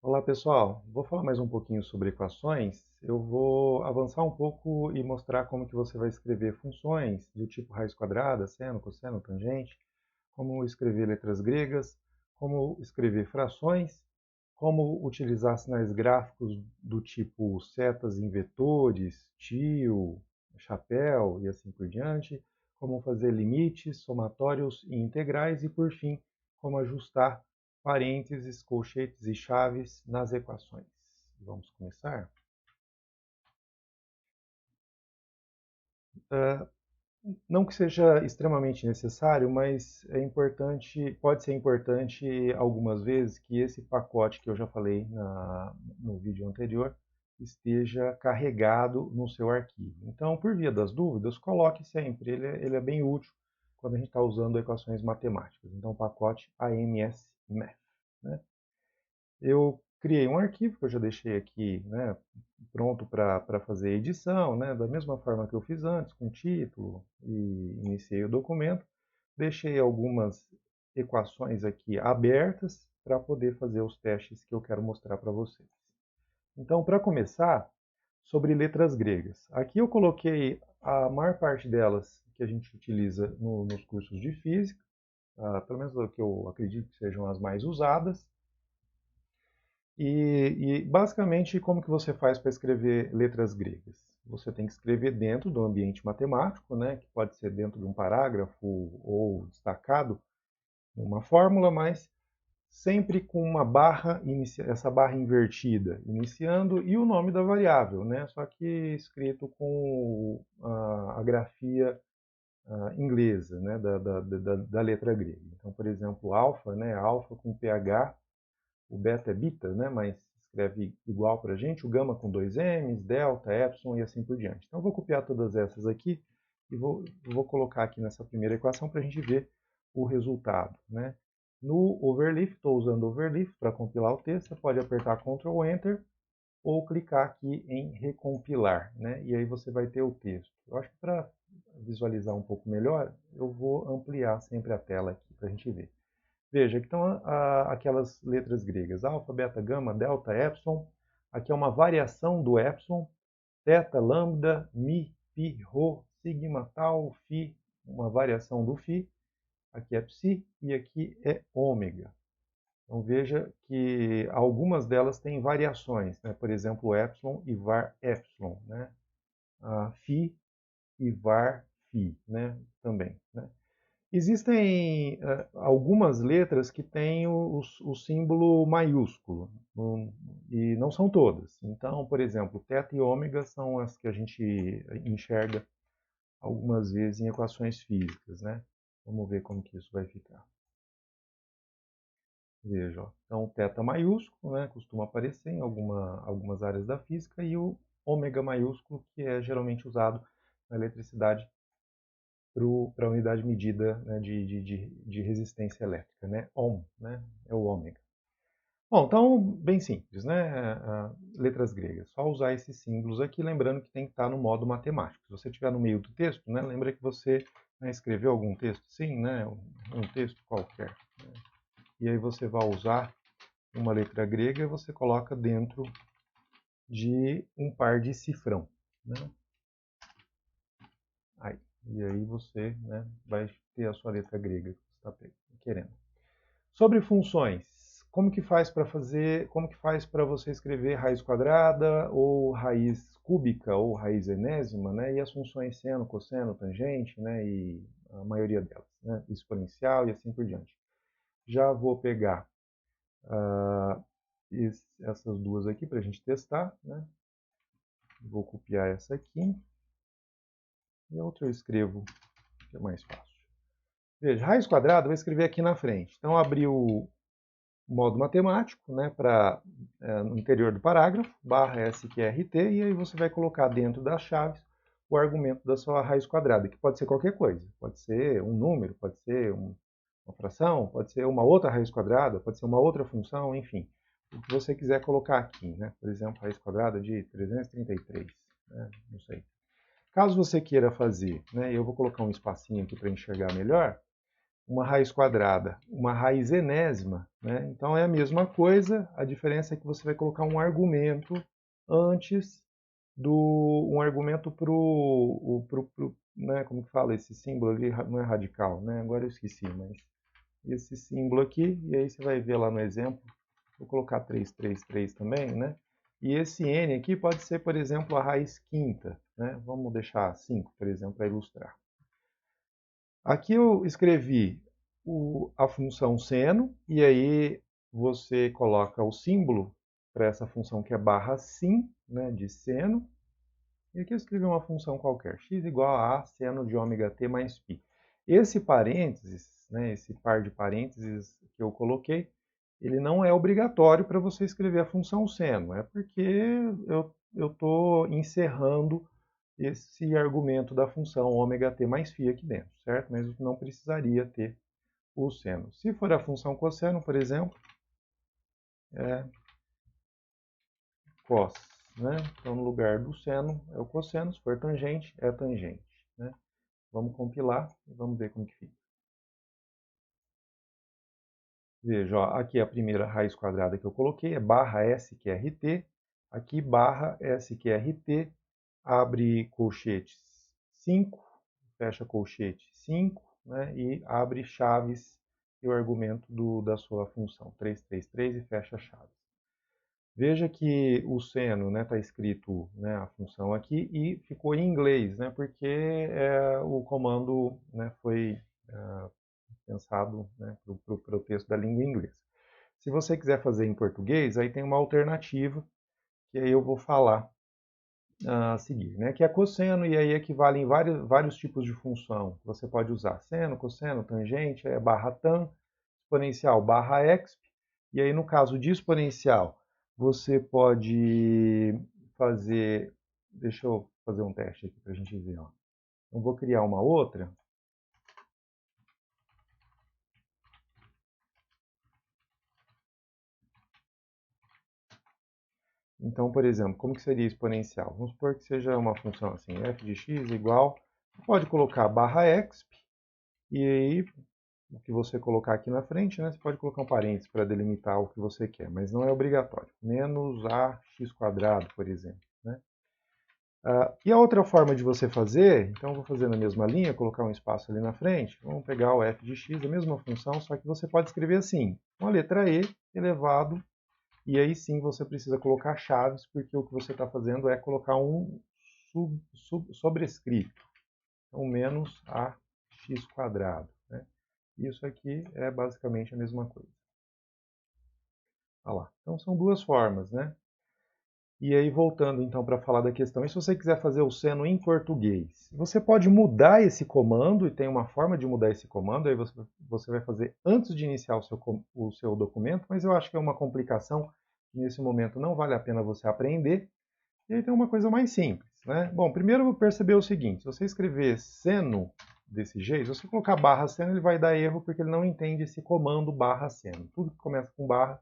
Olá pessoal, vou falar mais um pouquinho sobre equações. Eu vou avançar um pouco e mostrar como que você vai escrever funções do tipo raiz quadrada, seno, cosseno, tangente, como escrever letras gregas, como escrever frações, como utilizar sinais gráficos do tipo setas em vetores, tio, chapéu e assim por diante, como fazer limites, somatórios e integrais e, por fim, como ajustar parênteses, colchetes e chaves nas equações. Vamos começar? Uh, não que seja extremamente necessário, mas é importante, pode ser importante algumas vezes que esse pacote que eu já falei no vídeo anterior esteja carregado no seu arquivo. Então, por via das dúvidas, coloque sempre, ele é bem útil quando a gente está usando equações matemáticas. Então, pacote AMS Math. Né? Eu criei um arquivo que eu já deixei aqui, né, pronto para fazer a edição, né, da mesma forma que eu fiz antes, com título, e iniciei o documento. Deixei algumas equações aqui abertas para poder fazer os testes que eu quero mostrar para vocês. Então, para começar, sobre letras gregas. Aqui eu coloquei a maior parte delas que a gente utiliza nos cursos de física, pelo menos o que eu acredito que sejam as mais usadas. E basicamente, como que você faz para escrever letras gregas? Você tem que escrever dentro do ambiente matemático, né, que pode ser dentro de um parágrafo ou destacado numa fórmula, mas sempre com uma barra, essa barra invertida, iniciando, e o nome da variável, né, só que escrito com a grafia inglesa, né, da letra grega. Então, por exemplo, alfa, né, alfa com PH, o beta é beta, né, mas escreve igual para a gente, o gama com dois M's, delta, epsilon e assim por diante. Então eu vou copiar todas essas aqui e vou colocar aqui nessa primeira equação para a gente ver o resultado. Né? No overleaf, estou usando overleaf para compilar o texto, você pode apertar Ctrl Enter ou clicar aqui em recompilar, né? E aí você vai ter o texto. Eu acho que para visualizar um pouco melhor, eu vou ampliar sempre a tela aqui para a gente ver. Veja, aqui estão aquelas letras gregas, alfa, beta, gama, delta, epsilon. Aqui é uma variação do epsilon, teta, lambda, mi, pi, rho, sigma, tau, fi, uma variação do fi. Aqui é psi e aqui é ômega. Então veja que algumas delas têm variações, né? Por exemplo, epsilon e var epsilon, né? Fi e var fi, né? Também, né? Existem algumas letras que têm o símbolo maiúsculo, e não são todas. Então, por exemplo, teta e ômega são as que a gente enxerga algumas vezes em equações físicas, né? Vamos ver como que isso vai ficar. Veja, ó. Então, o teta maiúsculo, né, costuma aparecer em algumas áreas da física, e o ômega maiúsculo, que é geralmente usado na eletricidade para a unidade medida, né, de resistência elétrica, né? Ohm, né? É o ômega. Bom, então, bem simples, né? Letras gregas. Só usar esses símbolos aqui, lembrando que tem que estar no modo matemático. Se você estiver no meio do texto, né, lembra que você, né, escreveu algum texto? Sim, né? Um texto qualquer. Né? E aí você vai usar uma letra grega e você coloca dentro de um par de cifrão. Né? Aí. E aí você, né, vai ter a sua letra grega que você está querendo. Sobre funções, como que faz para como que faz para você escrever raiz quadrada ou raiz cúbica ou raiz enésima, né? E as funções seno, cosseno, tangente, né? E a maioria delas, né? Exponencial e assim por diante. Já vou pegar essas duas aqui para a gente testar, né? Vou copiar essa aqui e a outra eu escrevo, que é mais fácil. Veja, raiz quadrada eu vou escrever aqui na frente. Então, abri o modo matemático, né, no interior do parágrafo, barra SQRT, e aí você vai colocar dentro das chaves o argumento da sua raiz quadrada, que pode ser qualquer coisa. Pode ser um número, pode ser uma fração, pode ser uma outra raiz quadrada, pode ser uma outra função, enfim. O que você quiser colocar aqui, né? Por exemplo, raiz quadrada de 333, né? Não sei. Caso você queira fazer, né, eu vou colocar um espacinho aqui para enxergar melhor, uma raiz quadrada, uma raiz enésima, né? Então é a mesma coisa, a diferença é que você vai colocar um argumento antes um argumento né, como que fala, esse símbolo ali, não é radical, né? Agora eu esqueci, mas esse símbolo aqui, e aí você vai ver lá no exemplo, vou colocar 333 também, né? E esse n aqui pode ser, por exemplo, a raiz quinta, né? Vamos deixar 5, por exemplo, para ilustrar. Aqui eu escrevi a função seno, e aí você coloca o símbolo para essa função que é barra sim, né, de seno. E aqui eu escrevi uma função qualquer, x igual a seno de ômega t mais π. Esse parênteses, né, esse par de parênteses que eu coloquei, ele não é obrigatório para você escrever a função seno, é porque eu estou encerrando esse argumento da função ômega t mais φ aqui dentro, certo? Mas não precisaria ter o seno. Se for a função cosseno, por exemplo, é cos, né? Então, no lugar do seno é o cosseno, se for tangente, é tangente, né? Vamos compilar e vamos ver como que fica. Veja, ó, aqui a primeira raiz quadrada que eu coloquei é barra SQRT, aqui barra SQRT, abre colchetes 5, fecha colchete 5, né, e abre chaves e o argumento da sua função, 333, e fecha chaves. Veja que o seno está, né, escrito, né, a função aqui e ficou em inglês, né, porque o comando, né, foi pensado, né, para o texto da língua inglesa. Se você quiser fazer em português, aí tem uma alternativa que aí eu vou falar a seguir, né, que é cosseno, e aí equivale em vários tipos de função. Você pode usar seno, cosseno, tangente, barra tan, exponencial barra exp, e aí no caso de exponencial, você pode fazer, deixa eu fazer um teste aqui para a gente ver, ó. Eu vou criar uma outra. Então, por exemplo, como que seria exponencial? Vamos supor que seja uma função assim, f de x igual, você pode colocar barra exp, e aí o que você colocar aqui na frente, né, você pode colocar um parênteses para delimitar o que você quer, mas não é obrigatório. Menos ax quadrado, por exemplo, né? E a outra forma de você fazer, então eu vou fazer na mesma linha, colocar um espaço ali na frente, vamos pegar o f de x, a mesma função, só que você pode escrever assim, com a letra e elevado, e aí sim você precisa colocar chaves, porque o que você está fazendo é colocar um sobrescrito, então menos ax quadrado, né? Isso aqui é basicamente a mesma coisa. Olha lá. Então são duas formas, né? E aí, voltando então para falar da questão, e se você quiser fazer o seno em português? Você pode mudar esse comando, e tem uma forma de mudar esse comando, aí você vai fazer antes de iniciar o seu documento, mas eu acho que é uma complicação que nesse momento não vale a pena você aprender. E aí tem uma coisa mais simples, né? Bom, primeiro eu vou perceber o seguinte, se você escrever seno desse jeito, se você colocar barra seno, ele vai dar erro porque ele não entende esse comando barra seno. Tudo que começa com barra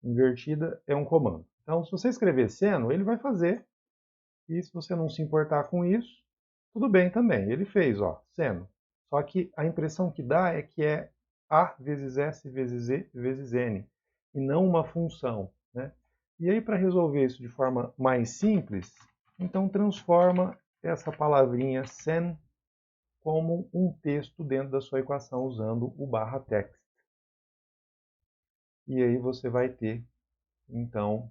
invertida é um comando. Então, se você escrever seno, ele vai fazer, e se você não se importar com isso, tudo bem também. Ele fez, ó, seno. Só que a impressão que dá é que é A vezes S vezes E vezes N, e não uma função, né? E aí, para resolver isso de forma mais simples, então transforma essa palavrinha sen como um texto dentro da sua equação usando o barra text. E aí você vai ter, então,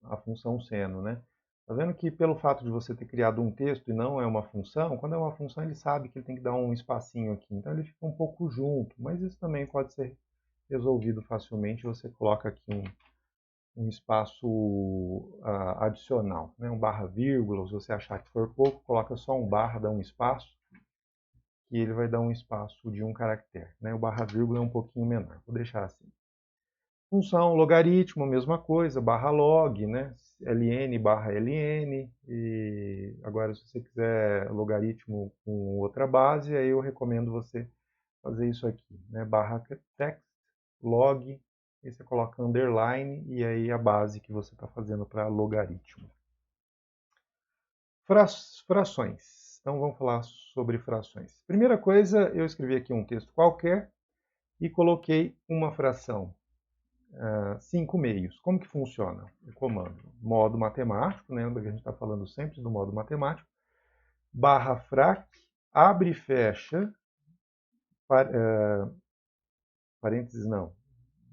a função seno, né? Tá vendo que pelo fato de você ter criado um texto e não é uma função, quando é uma função ele sabe que ele tem que dar um espacinho aqui, então ele fica um pouco junto, mas isso também pode ser resolvido facilmente, você coloca aqui um espaço adicional, né? Um barra vírgula, se você achar que for pouco, coloca só um barra, dá um espaço, e ele vai dar um espaço de um caractere, né? O barra vírgula é um pouquinho menor, vou deixar assim. Função logaritmo, mesma coisa, barra log, né? ln barra ln, e agora se você quiser logaritmo com outra base, aí eu recomendo você fazer isso aqui, né? Barra text, log, aí você coloca underline, e aí a base que você está fazendo para logaritmo. Frações. Então vamos falar sobre frações. Primeira coisa, eu escrevi aqui um texto qualquer, e coloquei uma fração, 5/2. Como que funciona o comando? Modo matemático, né? Lembra que a gente está falando sempre do modo matemático, /frac, abre e fecha, parênteses não,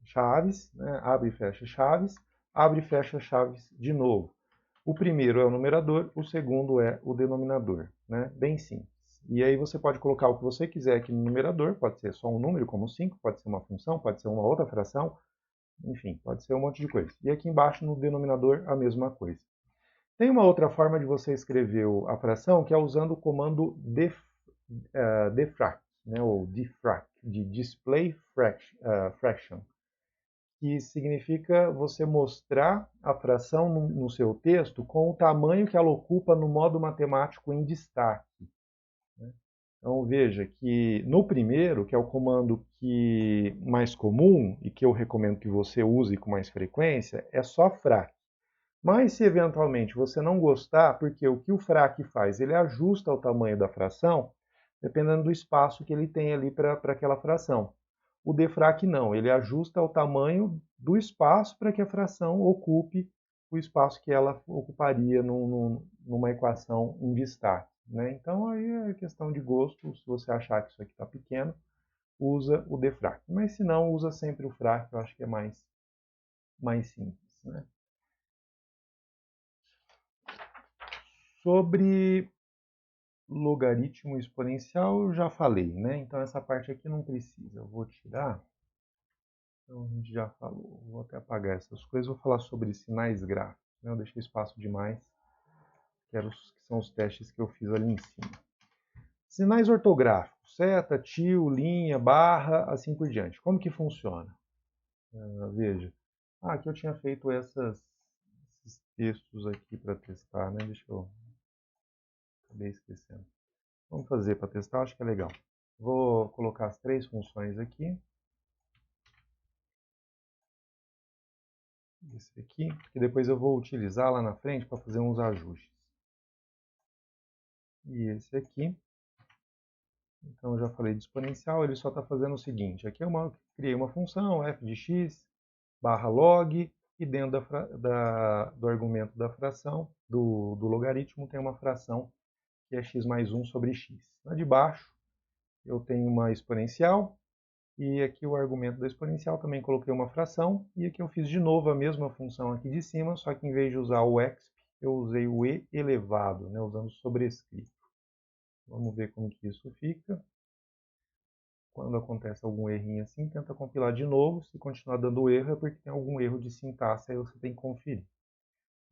chaves, né? Abre e fecha chaves de novo. O primeiro é o numerador, o segundo é o denominador, né? Bem simples. E aí você pode colocar o que você quiser aqui no numerador, pode ser só um número como 5, pode ser uma função, pode ser uma outra fração, enfim, pode ser um monte de coisa. E aqui embaixo no denominador a mesma coisa. Tem uma outra forma de você escrever a fração, que é usando o comando defrac, né? Ou defrac, de display fraction, que significa você mostrar a fração no seu texto com o tamanho que ela ocupa no modo matemático em destaque. Então veja que no primeiro, que é o comando mais comum e que eu recomendo que você use com mais frequência, é só frac. Mas se eventualmente você não gostar, porque o que o frac faz? Ele ajusta o tamanho da fração, dependendo do espaço que ele tem ali para aquela fração. O defrac não, ele ajusta o tamanho do espaço para que a fração ocupe o espaço que ela ocuparia numa equação em destaque, né? Então aí é questão de gosto, se você achar que isso aqui está pequeno, usa o defrac. Mas se não, usa sempre o frac, eu acho que é mais simples, né? Sobre logaritmo exponencial eu já falei, né? Então essa parte aqui não precisa, eu vou tirar. Então a gente já falou, vou até apagar essas coisas, vou falar sobre sinais gráficos, né? Eu deixei espaço demais, que são os testes que eu fiz ali em cima. Sinais ortográficos, seta, tio, linha, barra, assim por diante. Como que funciona? Veja, aqui eu tinha feito esses textos aqui para testar, né? Acabei esquecendo. Vamos fazer para testar, acho que é legal. Vou colocar as 3 funções aqui. Esse aqui, que depois eu vou utilizar lá na frente para fazer uns ajustes. E esse aqui. Então, eu já falei de exponencial, ele só está fazendo o seguinte. Aqui eu criei uma função, f de x, barra log, e dentro do argumento da fração, do logaritmo, tem uma fração que é x mais 1 sobre x. Na de baixo, eu tenho uma exponencial, e aqui o argumento da exponencial também coloquei uma fração, e aqui eu fiz de novo a mesma função aqui de cima, só que em vez de usar o exp, eu usei o e elevado, né, usando sobrescrito. Vamos ver como que isso fica. Quando acontece algum errinho assim, tenta compilar de novo. Se continuar dando erro, é porque tem algum erro de sintaxe, aí você tem que conferir.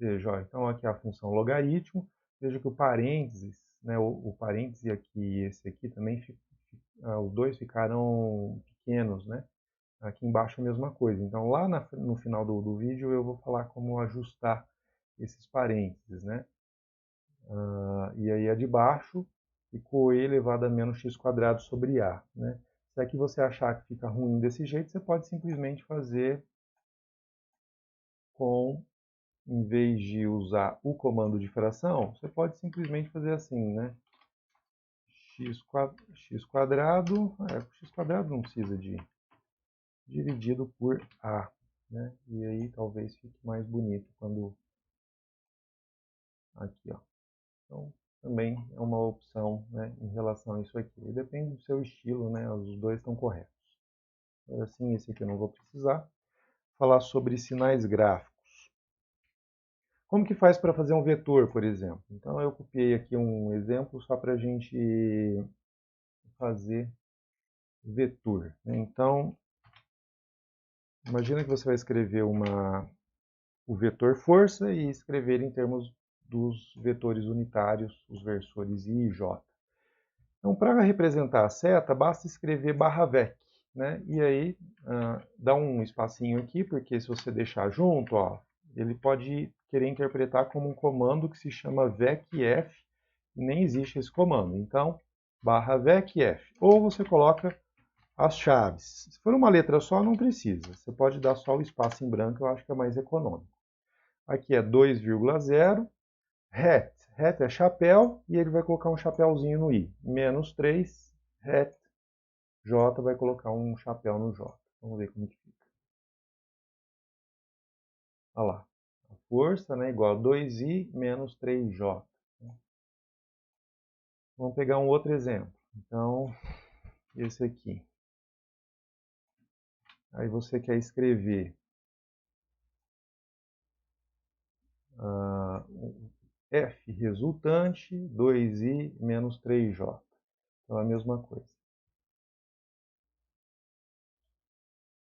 Veja, ó, então aqui é a função logaritmo. Veja que o parênteses, né, o parêntese aqui e esse aqui também, os dois ficaram pequenos, né? Aqui embaixo a mesma coisa. Então lá no final do vídeo eu vou falar como ajustar esses parênteses, né? E aí a de baixo ficou e elevado a menos x quadrado sobre a, né? Se aqui você achar que fica ruim desse jeito, você pode simplesmente fazer em vez de usar o comando de fração, você pode simplesmente fazer assim, né? X quadrado, x quadrado não precisa de dividido por a, né? E aí talvez fique mais bonito quando aqui, ó. Então, também é uma opção, né, em relação a isso aqui. E depende do seu estilo, né? Os dois estão corretos. Assim, esse aqui eu não vou precisar. Falar sobre sinais gráficos. Como que faz para fazer um vetor, por exemplo? Então eu copiei aqui um exemplo só para a gente fazer vetor, né? Então, imagina que você vai escrever o vetor força e escrever em termos dos vetores unitários, os versores I e J. Então, para representar a seta, basta escrever /vec, né? E aí, dá um espacinho aqui, porque se você deixar junto, ó, ele pode querer interpretar como um comando que se chama vecf, e nem existe esse comando. Então, /vecf. Ou você coloca as chaves. Se for uma letra só, não precisa. Você pode dar só o espaço em branco, eu acho que é mais econômico. Aqui é 2,0, hat. Hat é chapéu, e ele vai colocar um chapéuzinho no i. -3, hat, J vai colocar um chapéu no J. Vamos ver como que fica. Olha lá. A força, né, igual a 2i menos 3j. Vamos pegar um outro exemplo. Então, esse aqui. Aí você quer escrever F resultante 2i menos 3j. Então é a mesma coisa.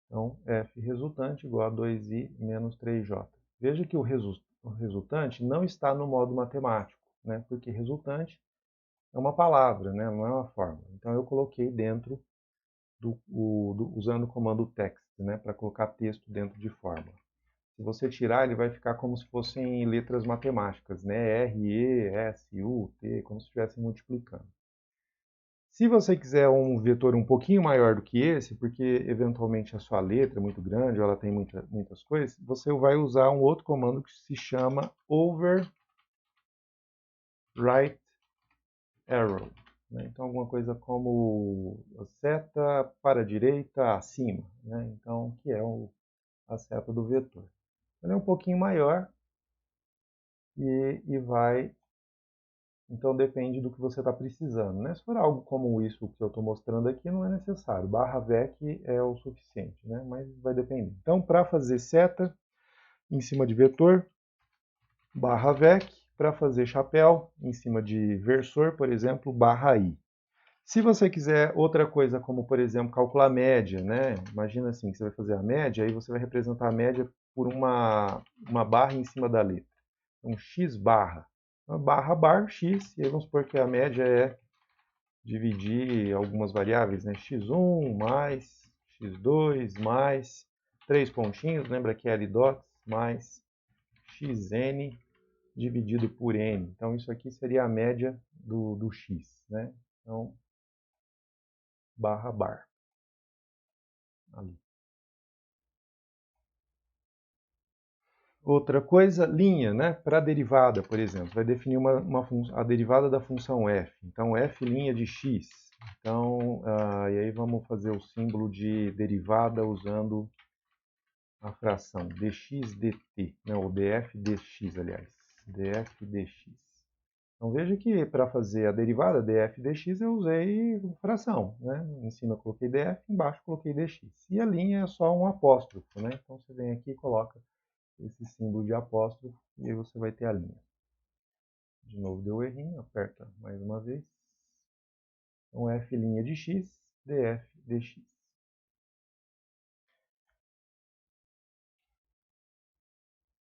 Então, F resultante igual a 2i menos 3j. Veja que o resultante não está no modo matemático, né? Porque resultante é uma palavra, né? Não é uma fórmula. Então eu coloquei dentro usando o comando text, né? Para colocar texto dentro de fórmula. Se você tirar, ele vai ficar como se fossem letras matemáticas, né? R, E, S, U, T, como se estivesse multiplicando. Se você quiser um vetor um pouquinho maior do que esse, porque eventualmente a sua letra é muito grande, ou ela tem muitas coisas, você vai usar um outro comando que se chama overwrite arrow. Né? Então, alguma coisa como a seta para a direita acima, né? Então, que é a seta do vetor. Ele é um pouquinho maior e vai. Então depende do que você está precisando. Né? Se for algo como isso que eu estou mostrando aqui, não é necessário. Barra VEC é o suficiente, né? Mas vai depender. Então, para fazer seta em cima de vetor, barra VEC. Para fazer chapéu em cima de versor, por exemplo, barra I. Se você quiser outra coisa, como por exemplo calcular média, né? Imagina assim, que você vai fazer a média, aí você vai representar a média por uma barra em cima da letra. Então, x barra. Uma barra bar, x, e aí vamos supor que a média é dividir algumas variáveis, né? x1 mais x2 mais 3 pontinhos, lembra que é L dots, mais xn dividido por n. Então, isso aqui seria a média do x, né? Então, barra bar. Ali. Outra coisa, linha, né? Para a derivada, por exemplo, vai definir a derivada da função f. Então, f' de x. Então, e aí vamos fazer o símbolo de derivada usando a fração dx dt, né? Ou df dx, aliás. df dx. Então, veja que para fazer a derivada df dx eu usei fração, né? Em cima eu coloquei df, embaixo eu coloquei dx. E a linha é só um apóstrofo, né? Então, você vem aqui e coloca esse símbolo de apóstrofo e aí você vai ter a linha. De novo deu errinho, aperta mais uma vez. Então, f' de x, df dx.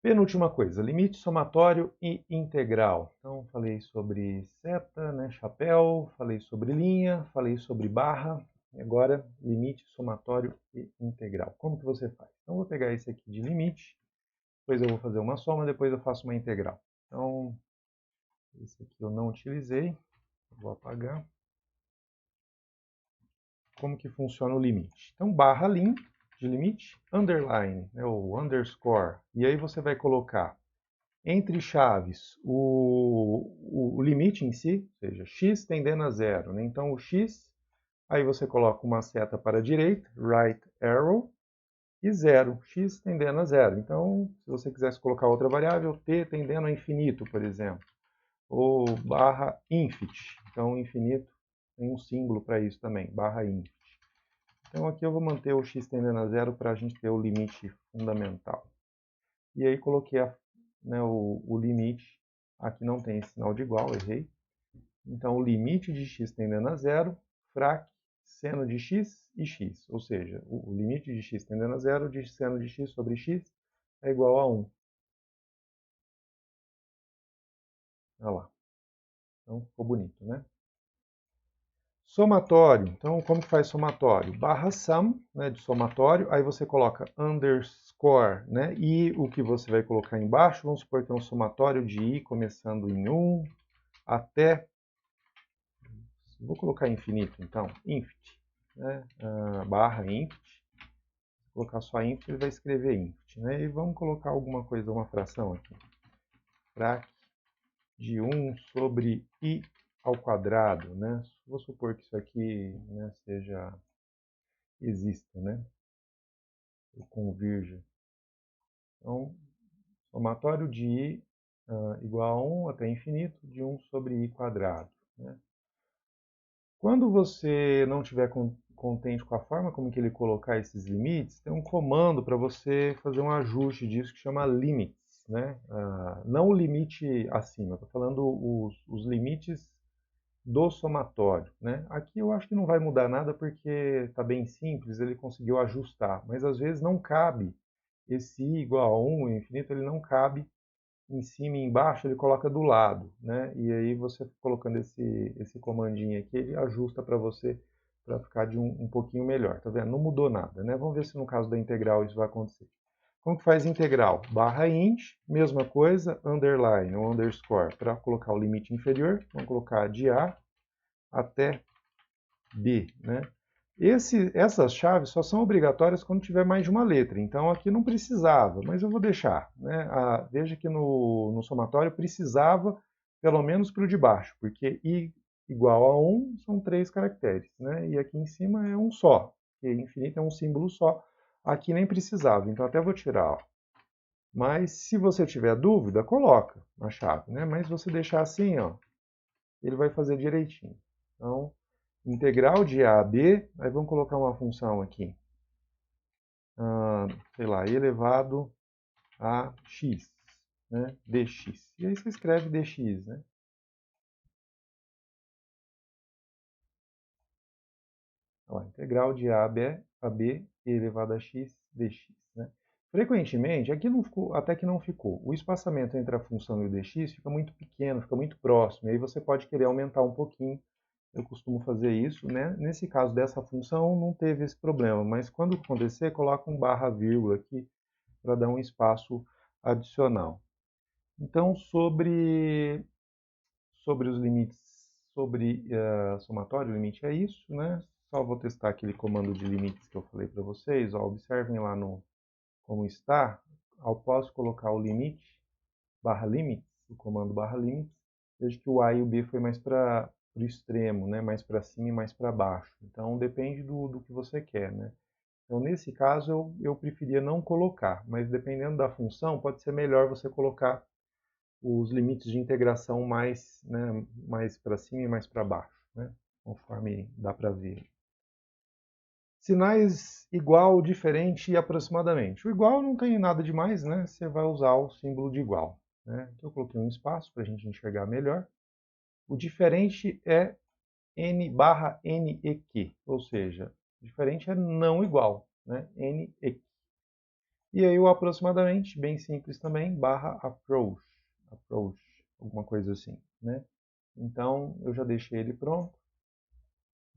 Penúltima coisa, limite somatório e integral. Então, falei sobre seta, né, chapéu, falei sobre linha, falei sobre barra. E agora, limite somatório e integral. Como que você faz? Então, vou pegar esse aqui de limite, depois eu vou fazer uma soma, depois eu faço uma integral. Então, esse aqui eu não utilizei, vou apagar. Como que funciona o limite? Então, barra lim de limite, underline, né, ou underscore, e aí você vai colocar entre chaves o limite em si, ou seja, x tendendo a zero. Né? Então, o x, aí você coloca uma seta para a direita, right arrow, e zero, x tendendo a zero. Então, se você quisesse colocar outra variável, t tendendo a infinito, por exemplo, ou barra infinite. Então, infinito tem um símbolo para isso também, barra infinite. Então, aqui eu vou manter o x tendendo a zero para a gente ter o limite fundamental. E aí coloquei o limite, aqui não tem sinal de igual, errei. Então, o limite de x tendendo a zero, frac seno de x e x. Ou seja, o limite de x tendendo a zero de seno de x sobre x é igual a 1. Olha lá. Então, ficou bonito, né? Somatório. Então, como que faz somatório? Barra sum, né, de somatório, aí você coloca underscore, né, e o que você vai colocar embaixo, vamos supor que é um somatório de i começando em 1 até, vou colocar infinito, então, infinite, né, barra infinite, vou colocar só infinite, ele vai escrever infinite, né, e vamos colocar alguma coisa, uma fração aqui, frac de 1 sobre i ao quadrado, né? Vou supor que isso aqui, né, seja exista, né? O convirja. Então, somatório de i igual a 1 até infinito de 1 sobre i quadrado, né? Quando você não estiver contente com a forma como que ele colocar esses limites, tem um comando para você fazer um ajuste disso que chama limits, né? Não o limite acima, estou falando os limites do somatório, né? Aqui eu acho que não vai mudar nada porque está bem simples, ele conseguiu ajustar, mas às vezes não cabe esse i igual a 1, infinito, ele não cabe em cima e embaixo, ele coloca do lado, né? E aí você colocando esse comandinho aqui, ele ajusta para você para ficar de um pouquinho melhor, tá vendo? Não mudou nada, né? Vamos ver se no caso da integral isso vai acontecer. Como que faz integral? Barra int, mesma coisa, underline ou underscore, para colocar o limite inferior, vamos colocar de A até B, né? Essas chaves só são obrigatórias quando tiver mais de uma letra, então aqui não precisava, mas eu vou deixar, né? Veja que no somatório precisava pelo menos para o de baixo, porque i igual a 1 são 3 caracteres, né? E aqui em cima é um só, porque infinito é um símbolo só, aqui nem precisava, então até vou tirar, ó. Mas se você tiver dúvida, coloca na chave, né? Mas se você deixar assim, ó, ele vai fazer direitinho. Então, integral de A a B, aí vamos colocar uma função aqui, sei lá, elevado a x, né, dx. E aí você escreve dx, né? Ó, integral de A a B elevado a x dx, né? Frequentemente, aqui não ficou, até que não ficou, o espaçamento entre a função e o dx fica muito pequeno, fica muito próximo, e aí você pode querer aumentar um pouquinho. Eu costumo fazer isso, né? Nesse caso dessa função não teve esse problema, mas quando acontecer, coloca um barra vírgula aqui para dar um espaço adicional. Então, sobre os limites, sobre somatório, o limite é isso, né? Só vou testar aquele comando de limites que eu falei para vocês. Ó, observem lá no como está. Ao posso colocar o limite, barra limites, o comando barra limites, vejo que o A e o B foi mais para o extremo, né? Mais para cima e mais para baixo. Então, depende do que você quer, né? Então, nesse caso, eu preferia não colocar, mas dependendo da função, pode ser melhor você colocar os limites de integração mais, né, mais para cima e mais para baixo, né, conforme dá para ver. Sinais igual, diferente e aproximadamente. O igual não tem nada demais, né? Você vai usar o símbolo de igual, né? Então eu coloquei um espaço para a gente enxergar melhor. O diferente é n barra NEQ, ou seja, diferente é não igual, né? NEQ. E aí o aproximadamente, bem simples também, barra approach, alguma coisa assim, né? Então, eu já deixei ele pronto.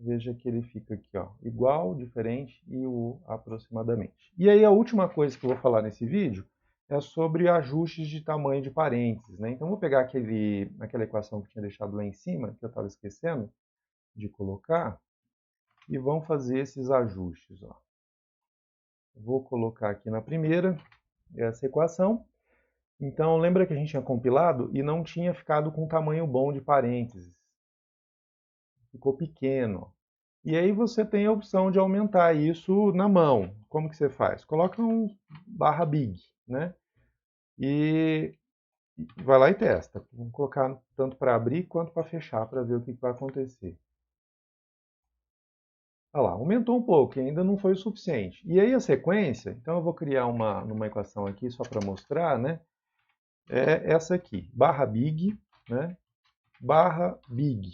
Veja que ele fica aqui, ó, igual, diferente e o aproximadamente. E aí a última coisa que eu vou falar nesse vídeo é sobre ajustes de tamanho de parênteses, né? Então, eu vou pegar aquela equação que eu tinha deixado lá em cima, que eu estava esquecendo de colocar, e vamos fazer esses ajustes, ó. Vou colocar aqui na primeira essa equação. Então, lembra que a gente tinha compilado e não tinha ficado com tamanho bom de parênteses. Ficou pequeno. E aí você tem a opção de aumentar isso na mão. Como que você faz? Coloca um barra big, né? E vai lá e testa. Vamos colocar tanto para abrir quanto para fechar para ver o que vai acontecer. Olha lá, aumentou um pouco, ainda não foi o suficiente. E aí a sequência, então eu vou criar numa equação aqui só para mostrar, né? É essa aqui, barra big, né? Barra big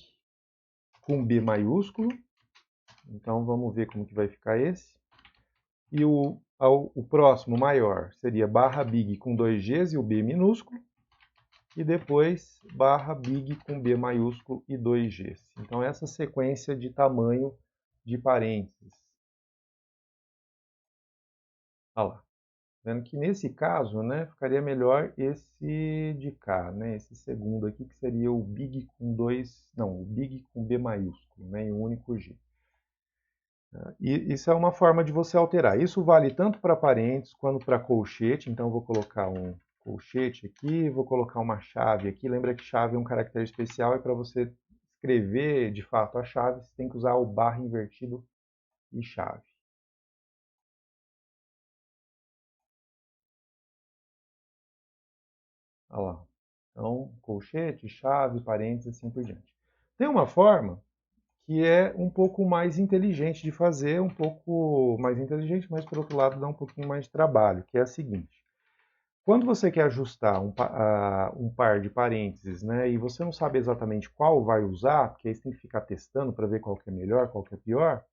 com B maiúsculo. Então vamos ver como que vai ficar esse. E o próximo maior seria barra big com 2Gs e o B minúsculo. E depois barra big com B maiúsculo e 2Gs. Então essa sequência de tamanho de parênteses. Olha lá. Vendo que nesse caso, né, ficaria melhor esse de cá, né, esse segundo aqui, que seria o big com o big com B maiúsculo, né, em um único G. E isso é uma forma de você alterar. Isso vale tanto para parênteses quanto para colchete. Então, eu vou colocar um colchete aqui, vou colocar uma chave aqui. Lembra que chave é um caractere especial e para você escrever de fato a chave, você tem que usar o barra invertido e chave. Olha lá. Então, colchete, chave, parênteses, assim por diante. Tem uma forma que é um pouco mais inteligente de fazer, um pouco mais inteligente, mas por outro lado dá um pouquinho mais de trabalho, que é a seguinte. Quando você quer ajustar um par de parênteses, né, e você não sabe exatamente qual vai usar, porque aí você tem que ficar testando para ver qual que é melhor, qual que é pior,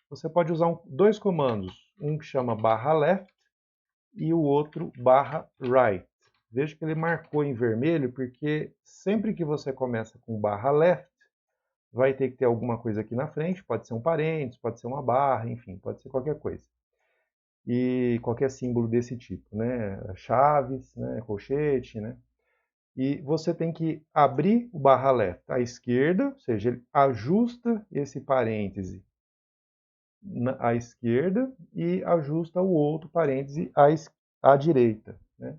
você pode usar dois comandos, um que chama /left e o outro /right. Veja que ele marcou em vermelho, porque sempre que você começa com /left, vai ter que ter alguma coisa aqui na frente, pode ser um parênteses, pode ser uma barra, enfim, pode ser qualquer coisa. E qualquer símbolo desse tipo, né? Chaves, né? Colchete, né? E você tem que abrir o /left à esquerda, ou seja, ele ajusta esse parêntese à esquerda e ajusta o outro parêntese à direita, né?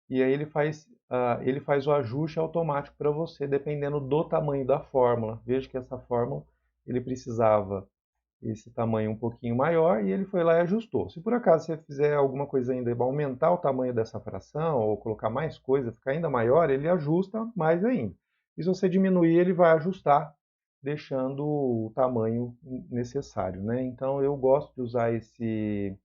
E aí ele faz o ajuste automático para você, dependendo do tamanho da fórmula. Veja que essa fórmula ele precisava esse tamanho um pouquinho maior e ele foi lá e ajustou. Se por acaso você fizer alguma coisa ainda para aumentar o tamanho dessa fração ou colocar mais coisa, ficar ainda maior, ele ajusta mais ainda. E se você diminuir, ele vai ajustar, deixando o tamanho necessário, né? Então eu gosto de usar esse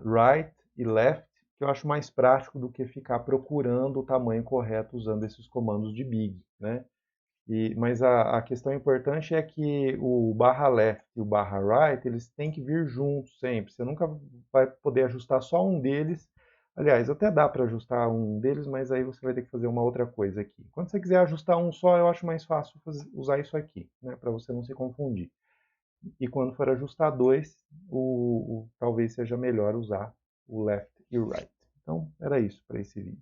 right e left, que eu acho mais prático do que ficar procurando o tamanho correto usando esses comandos de big, né? Mas a questão importante é que o /left e o /right, eles têm que vir juntos sempre. Você nunca vai poder ajustar só um deles. Aliás, até dá para ajustar um deles, mas aí você vai ter que fazer uma outra coisa aqui. Quando você quiser ajustar um só, eu acho mais fácil usar isso aqui, né, para você não se confundir. E quando for ajustar dois, talvez seja melhor usar o left e o right. Então, era isso para esse vídeo.